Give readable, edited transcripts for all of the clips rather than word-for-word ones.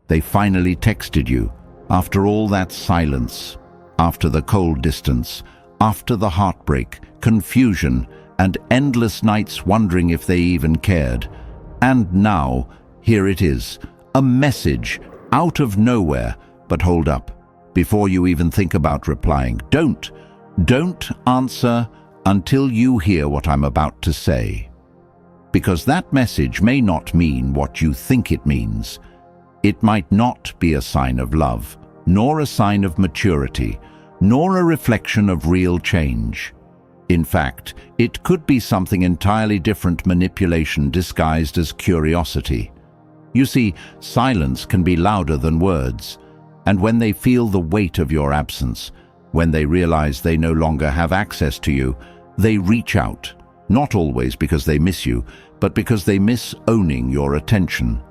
They finally texted you, after all that silence, after the cold distance, after the heartbreak, confusion, and endless nights wondering if they even cared. And now, here it is, a message out of nowhere. But hold up, before you even think about replying, don't answer until you hear what I'm about to say. Because that message may not mean what you think it means. It might not be a sign of love, nor a sign of maturity, nor a reflection of real change. In fact, it could be something entirely different, manipulation disguised as curiosity. You see, silence can be louder than words, and when they feel the weight of your absence, when they realize they no longer have access to you, they reach out, not always because they miss you, but because they miss owning your attention.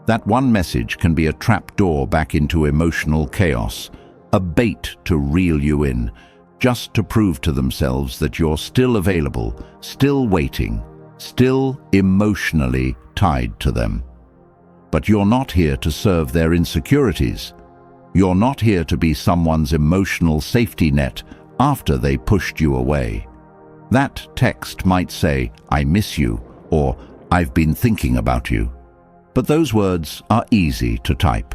That one message can be a trapdoor back into emotional chaos, a bait to reel you in, just to prove to themselves that you're still available, still waiting, still emotionally tied to them. But you're not here to serve their insecurities. You're not here to be someone's emotional safety net after they pushed you away. That text might say, "I miss you," or "I've been thinking about you." But those words are easy to type.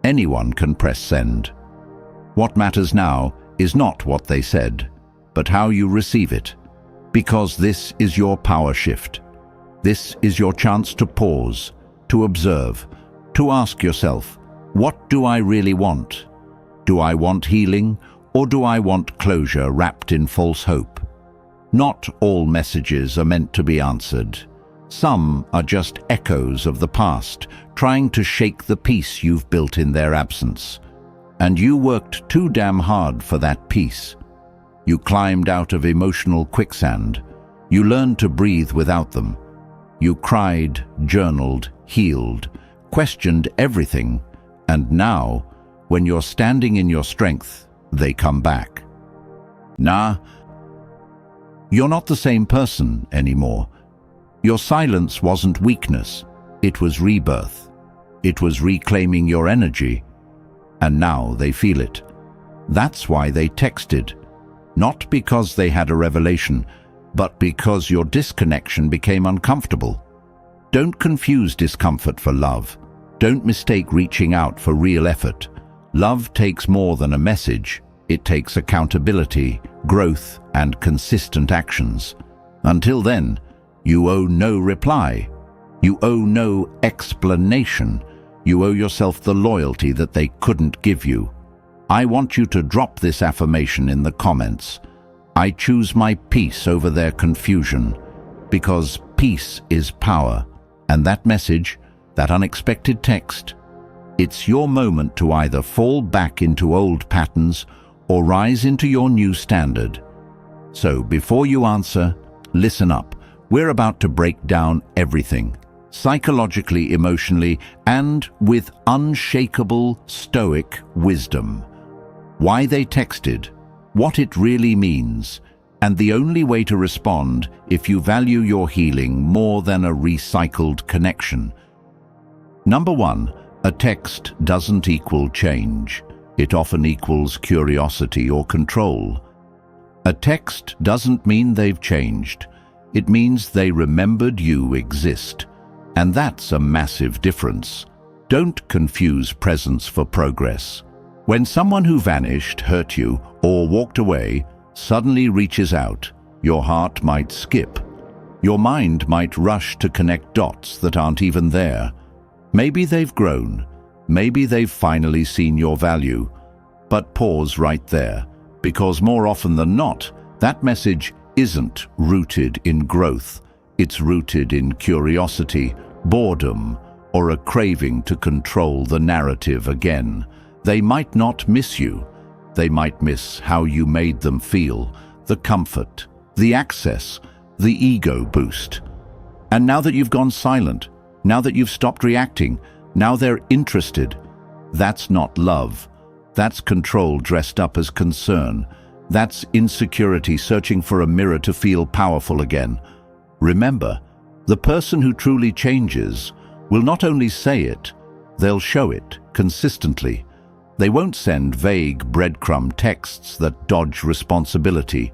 Anyone can press send. What matters now is not what they said, but how you receive it. Because this is your power shift. This is your chance to pause, to observe, to ask yourself, what do I really want? Do I want healing, or do I want closure wrapped in false hope? Not all messages are meant to be answered. Some are just echoes of the past, trying to shake the peace you've built in their absence. And you worked too damn hard for that peace. You climbed out of emotional quicksand. You learned to breathe without them. You cried, journaled, healed, questioned everything. And now, when you're standing in your strength, they come back. Nah, you're not the same person anymore. Your silence wasn't weakness. It was rebirth. It was reclaiming your energy. And now they feel it. That's why they texted. Not because they had a revelation, but because your disconnection became uncomfortable. Don't confuse discomfort for love. Don't mistake reaching out for real effort. Love takes more than a message. It takes accountability, growth, and consistent actions. Until then, you owe no reply. You owe no explanation. You owe yourself the loyalty that they couldn't give you. I want you to drop this affirmation in the comments. I choose my peace over their confusion, because peace is power. And that message, that unexpected text, it's your moment to either fall back into old patterns or rise into your new standard. So before you answer, listen up. We're about to break down everything. Psychologically, emotionally, and with unshakable Stoic wisdom. Why they texted, what it really means, and the only way to respond if you value your healing more than a recycled connection. Number 1, a text doesn't equal change. It often equals curiosity or control. A text doesn't mean they've changed. It means they remembered you exist. And that's a massive difference. Don't confuse presence for progress. When someone who vanished, hurt you, or walked away suddenly reaches out, your heart might skip. Your mind might rush to connect dots that aren't even there. Maybe they've grown. Maybe they've finally seen your value. But pause right there, because more often than not, that message isn't rooted in growth. It's rooted in curiosity, boredom, or a craving to control the narrative again. They might not miss you. They might miss how you made them feel, the comfort, the access, the ego boost. And now that you've gone silent, now that you've stopped reacting, now they're interested. That's not love. That's control dressed up as concern. That's insecurity searching for a mirror to feel powerful again. Remember, the person who truly changes will not only say it, They'll show it consistently. They won't send vague breadcrumb texts that dodge responsibility.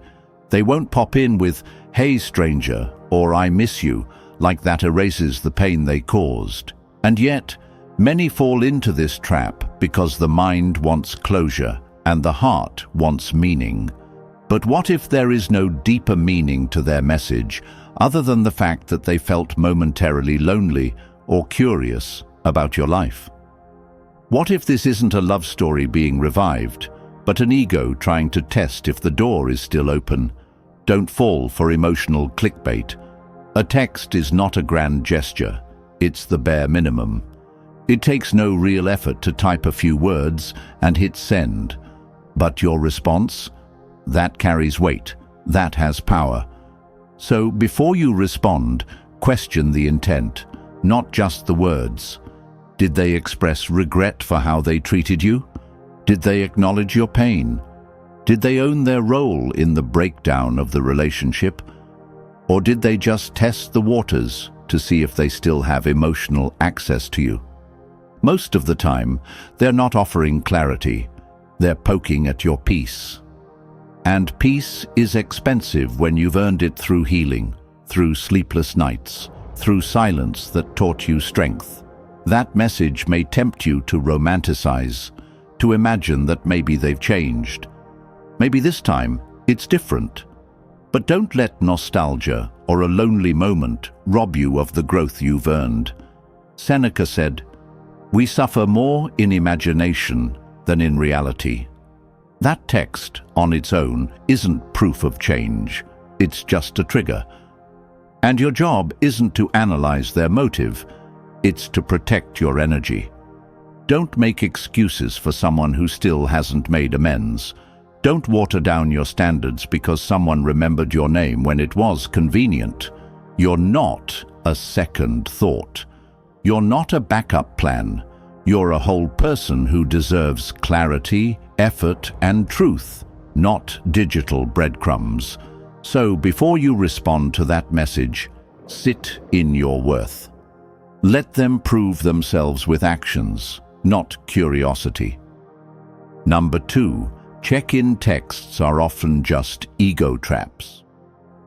They won't pop in with, "Hey stranger," or "I miss you," like that erases the pain they caused. And yet, many fall into this trap because the mind wants closure and the heart wants meaning. But what if there is no deeper meaning to their message other than the fact that they felt momentarily lonely or curious about your life? What if this isn't a love story being revived, but an ego trying to test if the door is still open? Don't fall for emotional clickbait. A text is not a grand gesture, it's the bare minimum. It takes no real effort to type a few words and hit send. But your response? That carries weight, that has power. So before you respond, question the intent, not just the words. Did they express regret for how they treated you? Did they acknowledge your pain? Did they own their role in the breakdown of the relationship? Or did they just test the waters to see if they still have emotional access to you? Most of the time, they're not offering clarity. They're poking at your peace. And peace is expensive when you've earned it through healing, through sleepless nights, through silence that taught you strength. That message may tempt you to romanticize, to imagine that maybe they've changed. Maybe this time it's different. But don't let nostalgia or a lonely moment rob you of the growth you've earned. Seneca said, "We suffer more in imagination than in reality." That text, on its own, isn't proof of change. It's just a trigger. And your job isn't to analyze their motive. It's to protect your energy. Don't make excuses for someone who still hasn't made amends. Don't water down your standards because someone remembered your name when it was convenient. You're not a second thought. You're not a backup plan. You're a whole person who deserves clarity, effort, and truth, not digital breadcrumbs. So before you respond to that message, sit in your worth. Let them prove themselves with actions, not curiosity. Number 2, check-in texts are often just ego traps.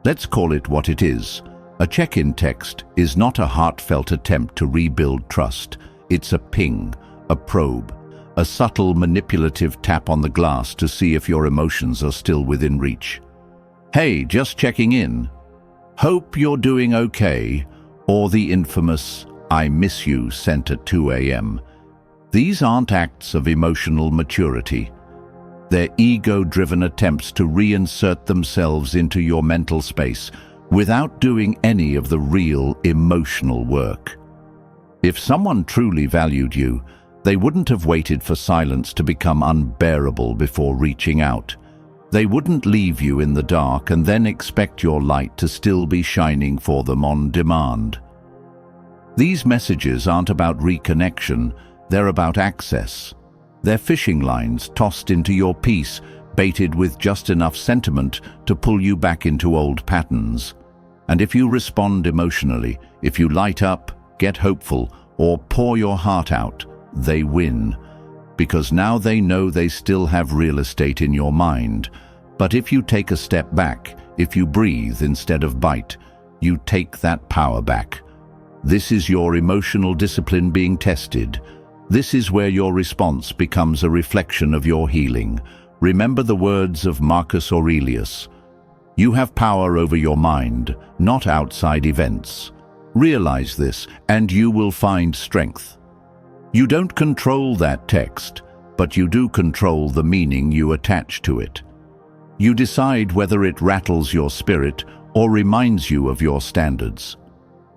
Let's call it what it is. A check-in text is not a heartfelt attempt to rebuild trust. It's a ping, a probe, a subtle manipulative tap on the glass to see if your emotions are still within reach. "Hey, just checking in. Hope you're doing okay," or the infamous "I miss you" sent at 2 a.m. These aren't acts of emotional maturity. They're ego-driven attempts to reinsert themselves into your mental space without doing any of the real emotional work. If someone truly valued you, they wouldn't have waited for silence to become unbearable before reaching out. They wouldn't leave you in the dark and then expect your light to still be shining for them on demand. These messages aren't about reconnection, they're about access. They're fishing lines tossed into your peace, baited with just enough sentiment to pull you back into old patterns. And if you respond emotionally, if you light up, get hopeful, or pour your heart out, they win. Because now they know they still have real estate in your mind. But if you take a step back, if you breathe instead of bite, you take that power back. This is your emotional discipline being tested. This is where your response becomes a reflection of your healing. Remember the words of Marcus Aurelius. You have power over your mind, not outside events. Realize this, and you will find strength. You don't control that text, but you do control the meaning you attach to it. You decide whether it rattles your spirit or reminds you of your standards.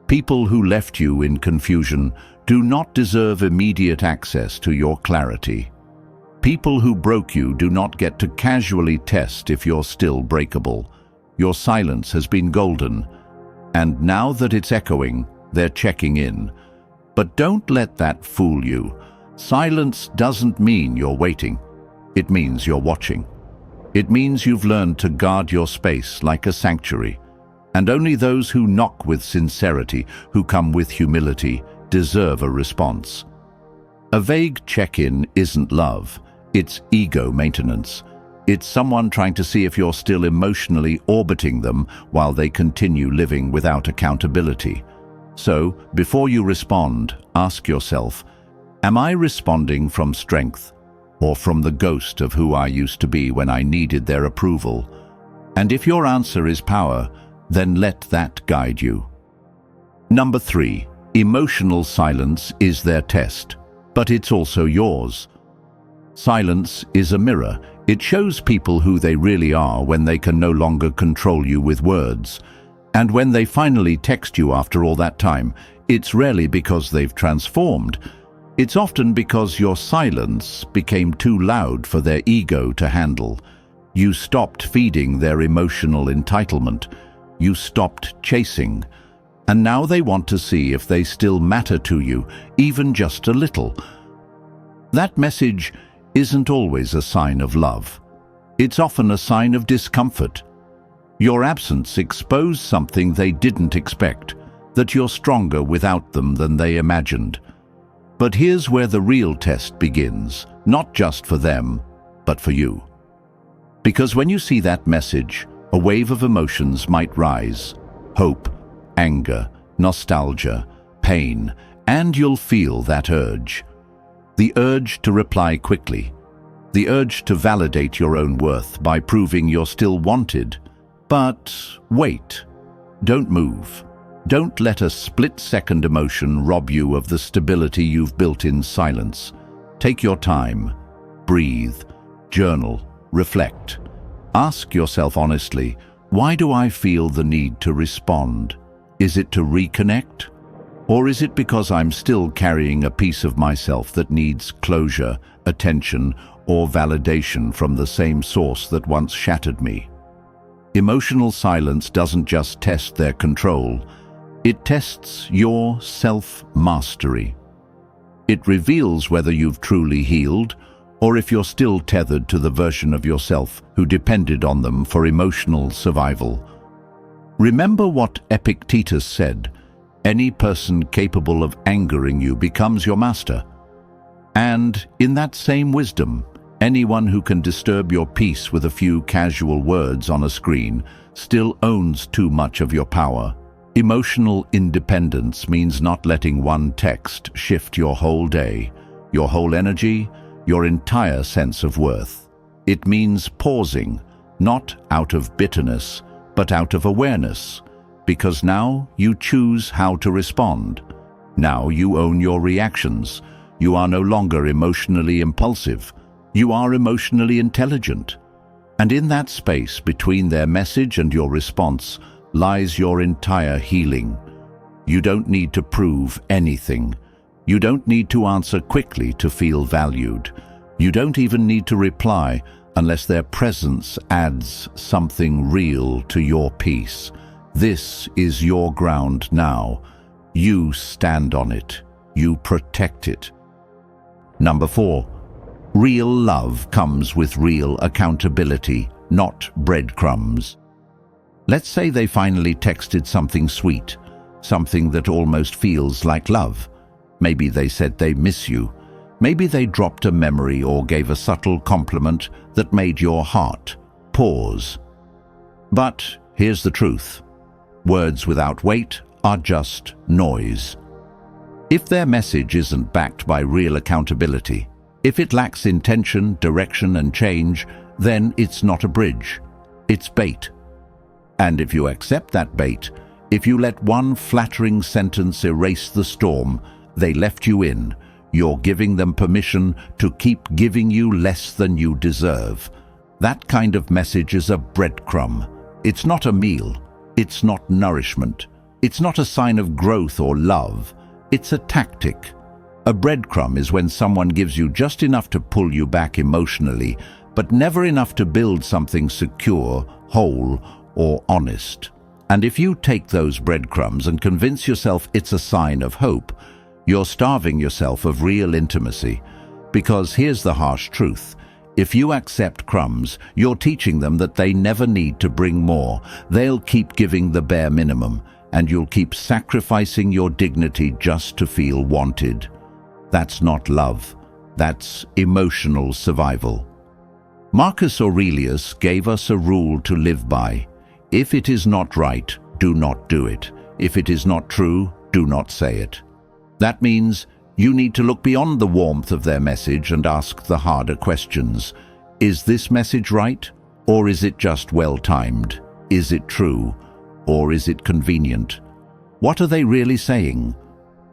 People who left you in confusion do not deserve immediate access to your clarity. People who broke you do not get to casually test if you're still breakable. Your silence has been golden, and now that it's echoing, they're checking in. But don't let that fool you. Silence doesn't mean you're waiting. It means you're watching. It means you've learned to guard your space like a sanctuary. And only those who knock with sincerity, who come with humility, deserve a response. A vague check-in isn't love, it's ego maintenance. It's someone trying to see if you're still emotionally orbiting them while they continue living without accountability. So, before you respond, ask yourself, am I responding from strength or from the ghost of who I used to be when I needed their approval? And if your answer is power, then let that guide you. Number 3, emotional silence is their test, but it's also yours. Silence is a mirror. It shows people who they really are when they can no longer control you with words. And when they finally text you after all that time, it's rarely because they've transformed. It's often because your silence became too loud for their ego to handle. You stopped feeding their emotional entitlement. You stopped chasing. And now they want to see if they still matter to you, even just a little. That message isn't always a sign of love. It's often a sign of discomfort. Your absence exposed something they didn't expect, that you're stronger without them than they imagined. But here's where the real test begins, not just for them, but for you. Because when you see that message, a wave of emotions might rise: hope, anger, nostalgia, pain, and you'll feel that urge. The urge to reply quickly. The urge to validate your own worth by proving you're still wanted. But wait. Don't move. Don't let a split-second emotion rob you of the stability you've built in silence. Take your time. Breathe. Journal. Reflect. Ask yourself honestly, why do I feel the need to respond? Is it to reconnect? Or is it because I'm still carrying a piece of myself that needs closure, attention, or validation from the same source that once shattered me? Emotional silence doesn't just test their control, it tests your self-mastery. It reveals whether you've truly healed, or if you're still tethered to the version of yourself who depended on them for emotional survival. Remember what Epictetus said: any person capable of angering you becomes your master. And in that same wisdom, anyone who can disturb your peace with a few casual words on a screen still owns too much of your power. Emotional independence means not letting one text shift your whole day, your whole energy, your entire sense of worth. It means pausing, not out of bitterness, but out of awareness. Because now you choose how to respond. Now you own your reactions. You are no longer emotionally impulsive. You are emotionally intelligent. And in that space between their message and your response lies your entire healing. You don't need to prove anything. You don't need to answer quickly to feel valued. You don't even need to reply unless their presence adds something real to your peace. This is your ground now. You stand on it. You protect it. Number 4. Real love comes with real accountability, not breadcrumbs. Let's say they finally texted something sweet, something that almost feels like love. Maybe they said they miss you. Maybe they dropped a memory or gave a subtle compliment that made your heart pause. But here's the truth. Words without weight are just noise. If their message isn't backed by real accountability, if it lacks intention, direction, and change, then it's not a bridge. It's bait. And if you accept that bait, if you let one flattering sentence erase the storm they left you in, you're giving them permission to keep giving you less than you deserve. That kind of message is a breadcrumb. It's not a meal. It's not nourishment. It's not a sign of growth or love. It's a tactic. A breadcrumb is when someone gives you just enough to pull you back emotionally, but never enough to build something secure, whole, or honest. And if you take those breadcrumbs and convince yourself it's a sign of hope, you're starving yourself of real intimacy. Because here's the harsh truth. If you accept crumbs, you're teaching them that they never need to bring more. They'll keep giving the bare minimum, and you'll keep sacrificing your dignity just to feel wanted. That's not love. That's emotional survival. Marcus Aurelius gave us a rule to live by. If it is not right, do not do it. If it is not true, do not say it. That means you need to look beyond the warmth of their message and ask the harder questions. Is this message right? Or is it just well-timed? Is it true? Or is it convenient? What are they really saying?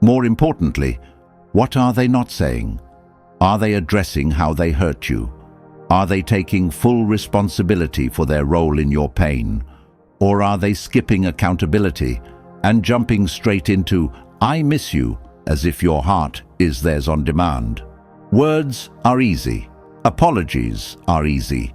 More importantly, what are they not saying? Are they addressing how they hurt you? Are they taking full responsibility for their role in your pain? Or are they skipping accountability and jumping straight into, "I miss you," as if your heart is theirs on demand? Words are easy. Apologies are easy.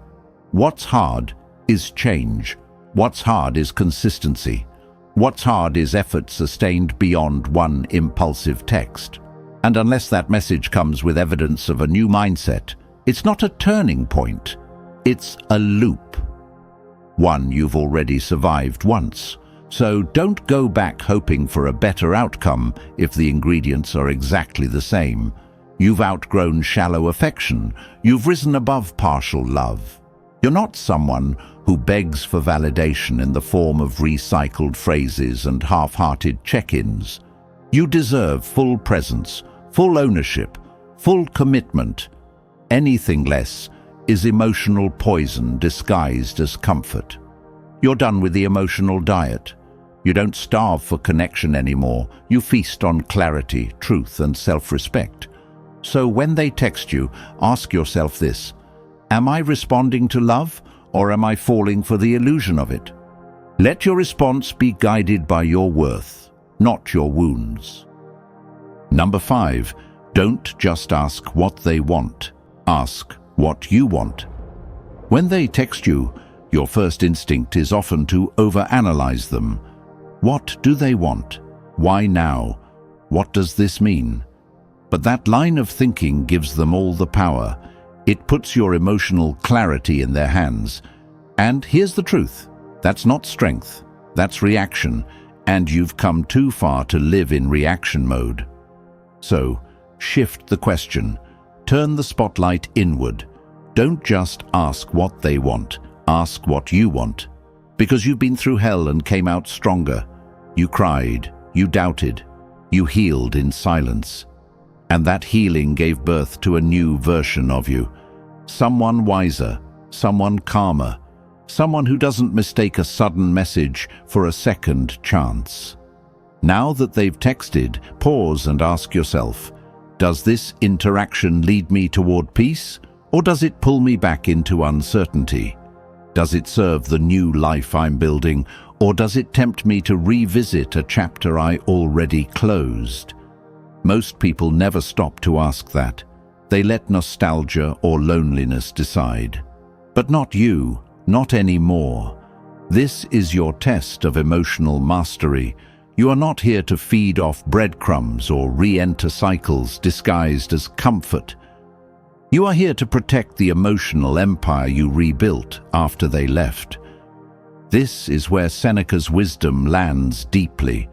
What's hard is change. What's hard is consistency. What's hard is effort sustained beyond one impulsive text. And unless that message comes with evidence of a new mindset, it's not a turning point. It's a loop. One you've already survived once. So don't go back hoping for a better outcome if the ingredients are exactly the same. You've outgrown shallow affection. You've risen above partial love. You're not someone who begs for validation in the form of recycled phrases and half-hearted check-ins. You deserve full presence, full ownership, full commitment. Anything less is emotional poison disguised as comfort. You're done with the emotional diet. You don't starve for connection anymore. You feast on clarity, truth, and self-respect. So when they text you, ask yourself this: am I responding to love, or am I falling for the illusion of it? Let your response be guided by your worth, not your wounds. Number 5, don't just ask what they want. Ask what you want. When they text you, your first instinct is often to overanalyze them. What do they want? Why now? What does this mean? But that line of thinking gives them all the power. It puts your emotional clarity in their hands. And here's the truth. That's not strength. That's reaction. And you've come too far to live in reaction mode. So, shift the question. Turn the spotlight inward. Don't just ask what they want. Ask what you want. Because you've been through hell and came out stronger. You cried. You doubted. You healed in silence. And that healing gave birth to a new version of you. Someone wiser, someone calmer, someone who doesn't mistake a sudden message for a second chance. Now that they've texted, pause and ask yourself, does this interaction lead me toward peace, or does it pull me back into uncertainty? Does it serve the new life I'm building, or does it tempt me to revisit a chapter I already closed? Most people never stop to ask that. They let nostalgia or loneliness decide. But not you, not anymore. This is your test of emotional mastery. You are not here to feed off breadcrumbs or re-enter cycles disguised as comfort. You are here to protect the emotional empire you rebuilt after they left. This is where Seneca's wisdom lands deeply.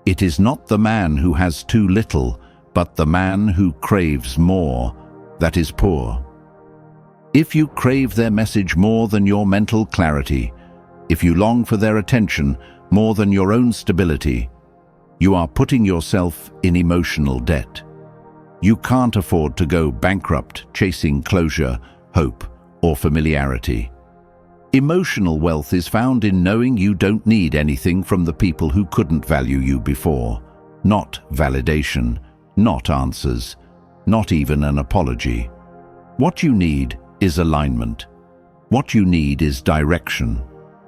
It is not the man who has too little, but the man who craves more that is poor. If you crave their message more than your mental clarity, if you long for their attention more than your own stability, you are putting yourself in emotional debt. You can't afford to go bankrupt chasing closure, hope, or familiarity. Emotional wealth is found in knowing you don't need anything from the people who couldn't value you before. Not validation, not answers, not even an apology. What you need is alignment. What you need is direction.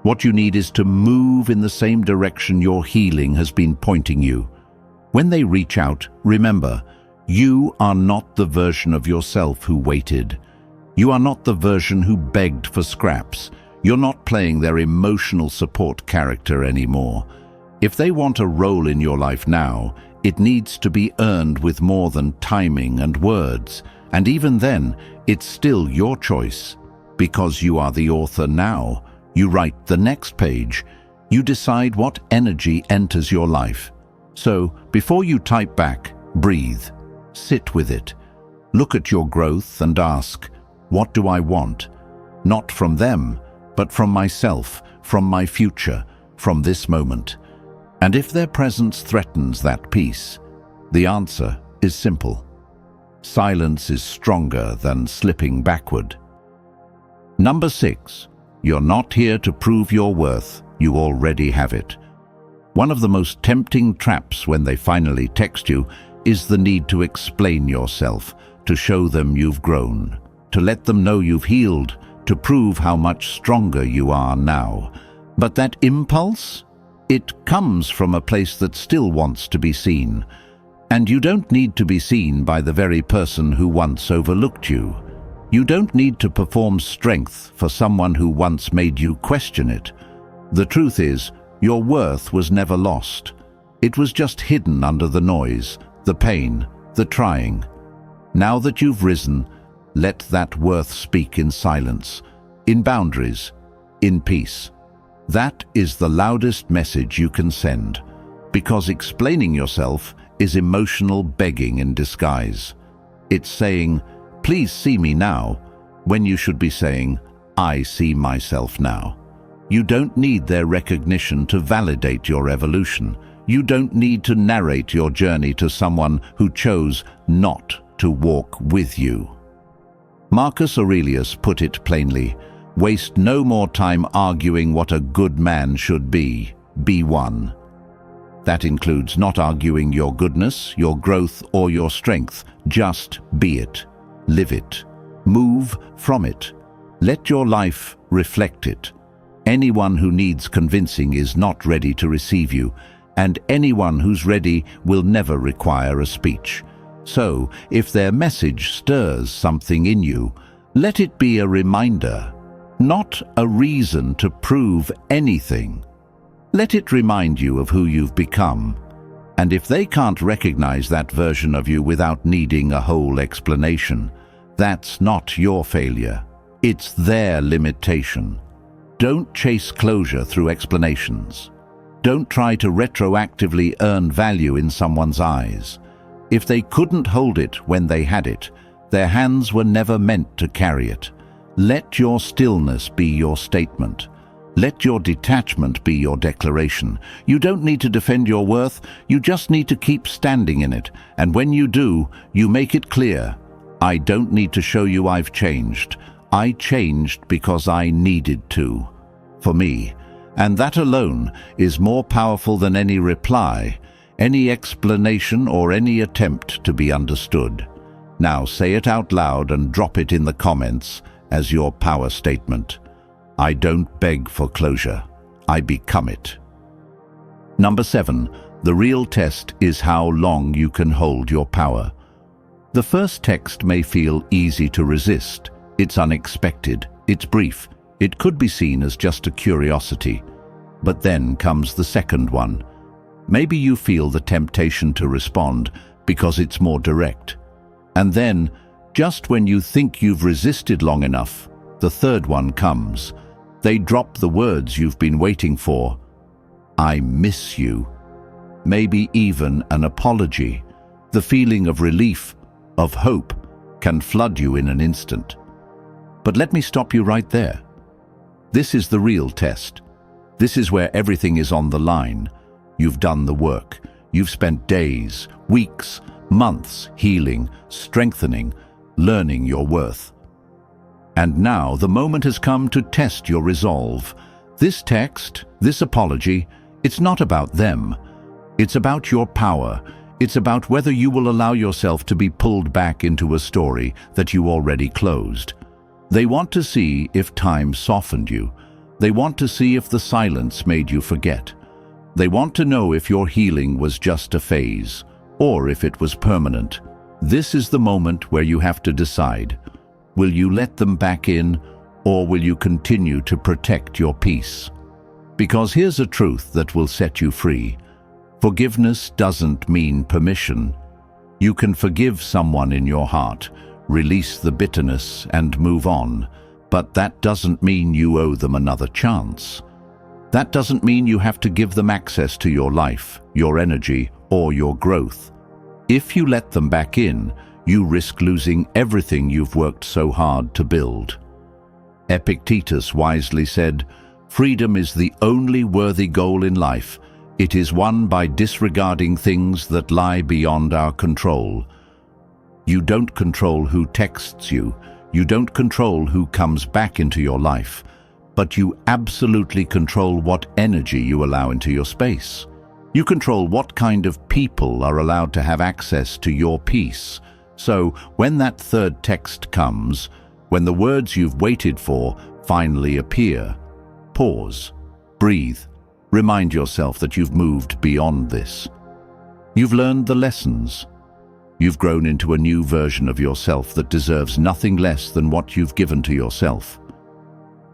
What you need is to move in the same direction your healing has been pointing you. When they reach out, remember, you are not the version of yourself who waited. You are not the version who begged for scraps. You're not playing their emotional support character anymore. If they want a role in your life now, it needs to be earned with more than timing and words. And even then, it's still your choice. Because you are the author now, you write the next page. You decide what energy enters your life. So, before you type back, breathe. Sit with it. Look at your growth and ask, what do I want? Not from them, but from myself, from my future, from this moment. And if their presence threatens that peace, the answer is simple. Silence is stronger than slipping backward. Number 6. You're not here to prove your worth, you already have it. One of the most tempting traps when they finally text you is the need to explain yourself, to show them you've grown, to let them know you've healed, to prove how much stronger you are now. But that impulse? It comes from a place that still wants to be seen. And you don't need to be seen by the very person who once overlooked you. You don't need to perform strength for someone who once made you question it. The truth is, your worth was never lost. It was just hidden under the noise, the pain, the trying. Now that you've risen, let that worth speak in silence, in boundaries, in peace. That is the loudest message you can send, because explaining yourself is emotional begging in disguise. It's saying, please see me now, when you should be saying, I see myself now. You don't need their recognition to validate your evolution. You don't need to narrate your journey to someone who chose not to walk with you. Marcus Aurelius put it plainly, waste no more time arguing what a good man should be one. That includes not arguing your goodness, your growth, or your strength. Just be it. Live it. Move from it. Let your life reflect it. Anyone who needs convincing is not ready to receive you, and anyone who's ready will never require a speech. So, if their message stirs something in you, let it be a reminder, not a reason to prove anything. Let it remind you of who you've become. And if they can't recognize that version of you without needing a whole explanation, that's not your failure. It's their limitation. Don't chase closure through explanations. Don't try to retroactively earn value in someone's eyes. If they couldn't hold it when they had it, their hands were never meant to carry it. Let your stillness be your statement. Let your detachment be your declaration. You don't need to defend your worth, you just need to keep standing in it. And when you do, you make it clear, I don't need to show you I've changed. I changed because I needed to. For me. And that alone is more powerful than any reply, any explanation, or any attempt to be understood. Now say it out loud and drop it in the comments as your power statement. I don't beg for closure. I become it. Number 7. The real test is how long you can hold your power. The first text may feel easy to resist. It's unexpected. It's brief. It could be seen as just a curiosity. But then comes the second one. Maybe you feel the temptation to respond because it's more direct. And then, just when you think you've resisted long enough, the third one comes. They drop the words you've been waiting for. I miss you. Maybe even an apology. The feeling of relief, of hope, can flood you in an instant. But let me stop you right there. This is the real test. This is where everything is on the line. You've done the work. You've spent days, weeks, months healing, strengthening, learning your worth. And now the moment has come to test your resolve. This text, this apology, it's not about them. It's about your power. It's about whether you will allow yourself to be pulled back into a story that you already closed. They want to see if time softened you. They want to see if the silence made you forget. They want to know if your healing was just a phase, or if it was permanent. This is the moment where you have to decide. Will you let them back in, or will you continue to protect your peace? Because here's a truth that will set you free. Forgiveness doesn't mean permission. You can forgive someone in your heart, release the bitterness, and move on. But that doesn't mean you owe them another chance. That doesn't mean you have to give them access to your life, your energy, or your growth. If you let them back in, you risk losing everything you've worked so hard to build. Epictetus wisely said, "Freedom is the only worthy goal in life. It is won by disregarding things that lie beyond our control." You don't control who texts you. You don't control who comes back into your life. But you absolutely control what energy you allow into your space. You control what kind of people are allowed to have access to your peace. So when that third text comes, when the words you've waited for finally appear, pause, breathe, remind yourself that you've moved beyond this. You've learned the lessons. You've grown into a new version of yourself that deserves nothing less than what you've given to yourself.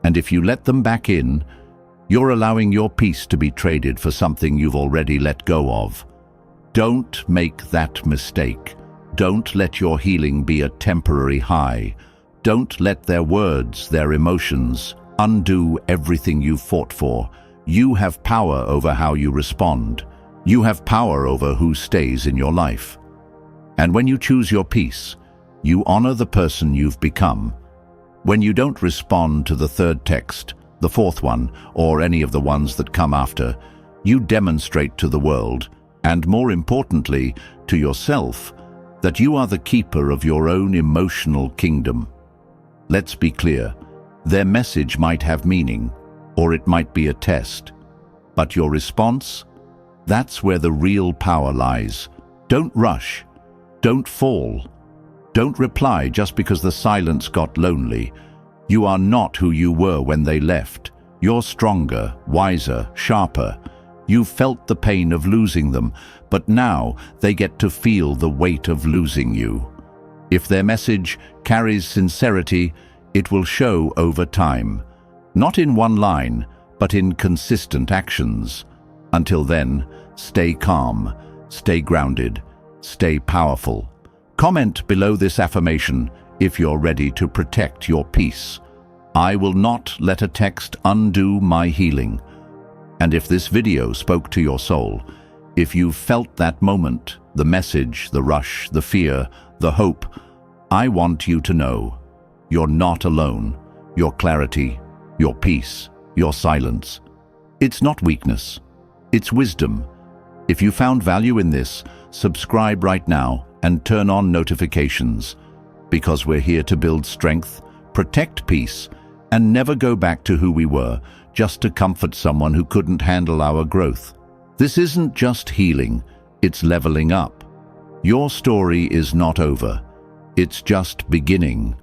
And if you let them back in, you're allowing your peace to be traded for something you've already let go of. Don't make that mistake. Don't let your healing be a temporary high. Don't let their words, their emotions, undo everything you've fought for. You have power over how you respond. You have power over who stays in your life. And when you choose your peace, you honor the person you've become. When you don't respond to the third text, the fourth one, or any of the ones that come after, you demonstrate to the world, and more importantly, to yourself, that you are the keeper of your own emotional kingdom. Let's be clear, their message might have meaning, or it might be a test. But your response? That's where the real power lies. Don't rush. Don't fall. Don't reply just because the silence got lonely. You are not who you were when they left. You're stronger, wiser, sharper. You've felt the pain of losing them, but now they get to feel the weight of losing you. If their message carries sincerity, it will show over time. Not in one line, but in consistent actions. Until then, stay calm, stay grounded, stay powerful. Comment below this affirmation if you're ready to protect your peace. I will not let a text undo my healing. And if this video spoke to your soul, if you felt that moment, the message, the rush, the fear, the hope, I want you to know you're not alone. Your clarity, your peace, your silence. It's not weakness. It's wisdom. If you found value in this, subscribe right now and turn on notifications, because we're here to build strength, protect peace, and never go back to who we were just to comfort someone who couldn't handle our growth. This isn't just healing, it's leveling up. Your story is not over. It's just beginning.